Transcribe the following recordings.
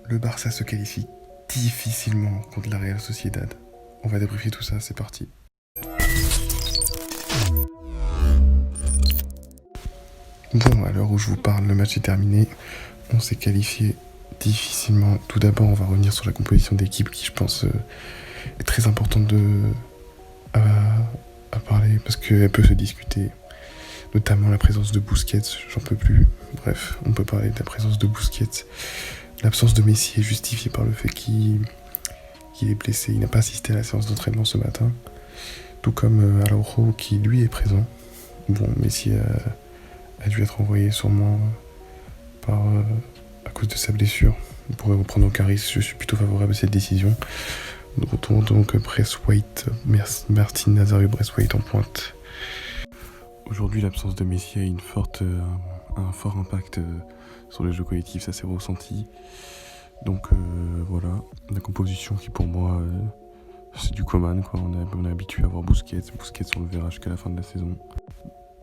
Le Barça se qualifie difficilement contre la Real Sociedad. On va débriefer tout ça, c'est parti. Bon, à l'heure où je vous parle, le match est terminé. On s'est qualifié difficilement. Tout d'abord, on va revenir sur la composition d'équipe qui, je pense, est très importante à parler parce qu'elle peut se discuter. Notamment la présence de Busquets, j'en peux plus. Bref, on peut parler de la présence de Busquets. L'absence de Messi est justifiée par le fait qu'il est blessé. Il n'a pas assisté à la séance d'entraînement ce matin. Tout comme Araujo qui, lui, est présent. Bon, Messi a dû être envoyé sûrement à cause de sa blessure. On pourrait reprendre aucun risque. Je suis plutôt favorable à cette décision. Nous retrouvons donc Braithwaite, Martin Nazario Braithwaite en pointe. Aujourd'hui, l'absence de Messi a un fort impact sur le jeu collectif, ça s'est ressenti. Donc voilà, la composition qui pour moi, c'est du Coman, quoi. On est habitué à voir Busquets, on le verra jusqu'à la fin de la saison.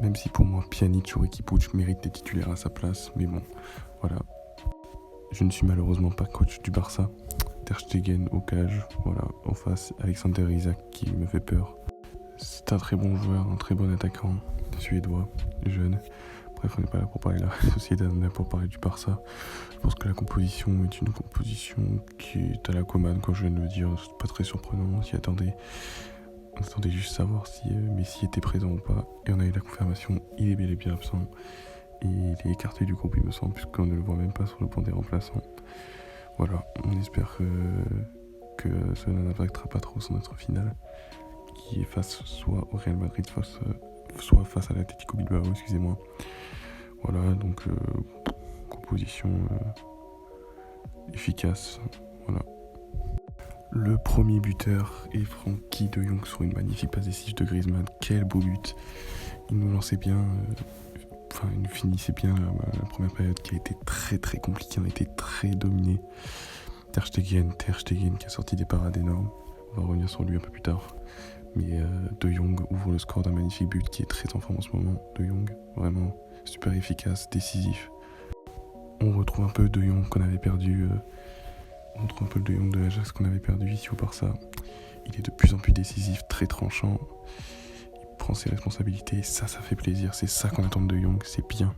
Même si pour moi, Pjanic ou Riqui Puig méritent d'être titulaires à sa place, mais bon, voilà. Je ne suis malheureusement pas coach du Barça. Ter Stegen au cage, voilà, en face, Alexander Isak qui me fait peur. C'est un très bon joueur, un très bon attaquant, suédois, jeune. Bref, on n'est pas là pour parler de la Sociedad, on est là pour parler du Barça. Je pense que la composition est une composition qui est à la Coman, quand je viens de le dire, c'est pas très surprenant, on s'y attendait. On attendait juste savoir si Messi était présent ou pas, et on a eu la confirmation, il est bel et bien absent. Et il est écarté du groupe, il me semble, puisqu'on ne le voit même pas sur le banc des remplaçants. Voilà, on espère que cela n'impactera pas trop sur notre finale, qui est face soit au Real Madrid, soit face à l'Atlético Bilbao, excusez-moi. Voilà, donc composition efficace, voilà. Le premier buteur est Frenkie de Jong sur une magnifique passe décisive de Griezmann. Quel beau but! Il nous lançait bien, il nous finissait bien la première période qui a été très très compliquée, on a été très dominé. Ter Stegen qui a sorti des parades énormes. On va revenir sur lui un peu plus tard. Mais De Jong ouvre le score d'un magnifique but qui est très en forme en ce moment. De Jong, vraiment super efficace, décisif. On retrouve un peu De Jong qu'on avait perdu. On retrouve un peu le De Jong de l'Ajax qu'on avait perdu ici au Barça. Il est de plus en plus décisif, très tranchant. Il prend ses responsabilités. Ça fait plaisir. C'est ça qu'on attend de De Jong. C'est bien.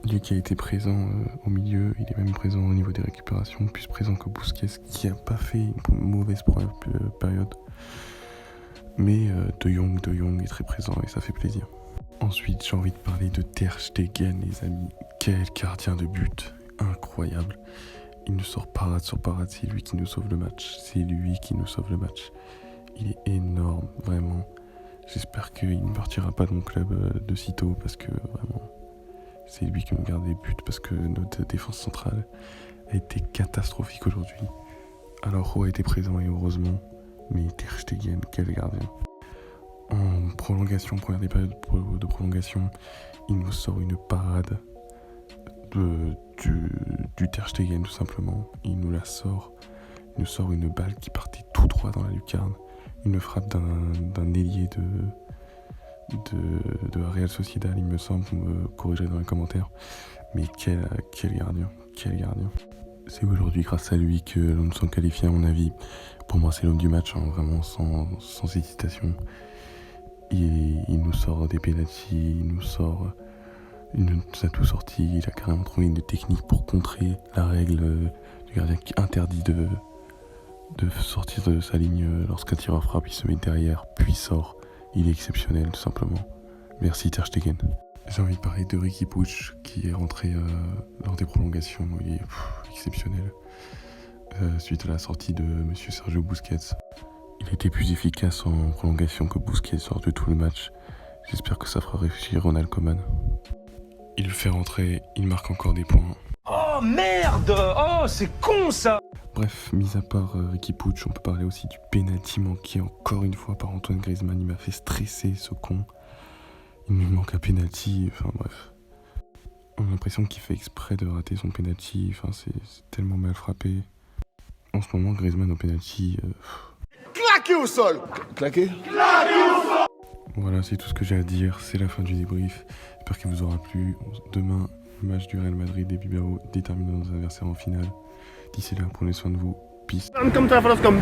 Lui qui a été présent au milieu, il est même présent au niveau des récupérations, plus présent que Busquets qui n'a pas fait une mauvaise période. Mais De Jong est très présent et ça fait plaisir. Ensuite, j'ai envie de parler de Ter Stegen, les amis. Quel gardien de but, incroyable. Il nous sort parade sur parade, c'est lui qui nous sauve le match. Il est énorme, vraiment. J'espère qu'il ne partira pas de mon club de sitôt parce que vraiment, c'est lui qui me garde les buts parce que notre défense centrale a été catastrophique aujourd'hui. Alors Ro a été présent et heureusement, mais Ter Stegen, quel gardien. En prolongation, première des périodes de prolongation, il nous sort une parade du Ter Stegen tout simplement. Il nous sort une balle qui partait tout droit dans la lucarne. Une frappe d'un ailier de la Real Sociedad, il me semble, vous me corrigerez dans les commentaires. Mais quel gardien. C'est aujourd'hui grâce à lui que l'on nous sommes qualifiés à mon avis. Pour moi c'est l'homme du match, hein, vraiment sans hésitation. Il nous sort des pénaltys, il nous a tout sorti, il a carrément trouvé une technique pour contrer la règle du gardien qui interdit de sortir de sa ligne lorsqu'un tireur frappe, il se met derrière, puis sort. Il est exceptionnel tout simplement. Merci Ter Stegen. J'ai envie de parler de Riqui Puig qui est rentré lors des prolongations, il est exceptionnel. Suite à la sortie de Monsieur Sergio Busquets. Il était plus efficace en prolongation que Busquets lors de tout le match. J'espère que ça fera réfléchir Ronald Koeman. Il le fait rentrer, il marque encore des points. Oh merde! Oh c'est con ça! Bref, mis à part Riqui Puig, on peut parler aussi du penalty manqué encore une fois par Antoine Griezmann. Il m'a fait stresser ce con. Il nous manque un penalty, enfin bref. On a l'impression qu'il fait exprès de rater son penalty, enfin c'est tellement mal frappé. En ce moment, Griezmann au penalty... Claqué au sol! Claqué? Voilà, c'est tout ce que j'ai à dire, c'est la fin du débrief. J'espère qu'il vous aura plu. Demain, le match du Real Madrid et Bilbao déterminant nos adversaires en finale. D'ici là, prenez soin de vous. Peace. Comme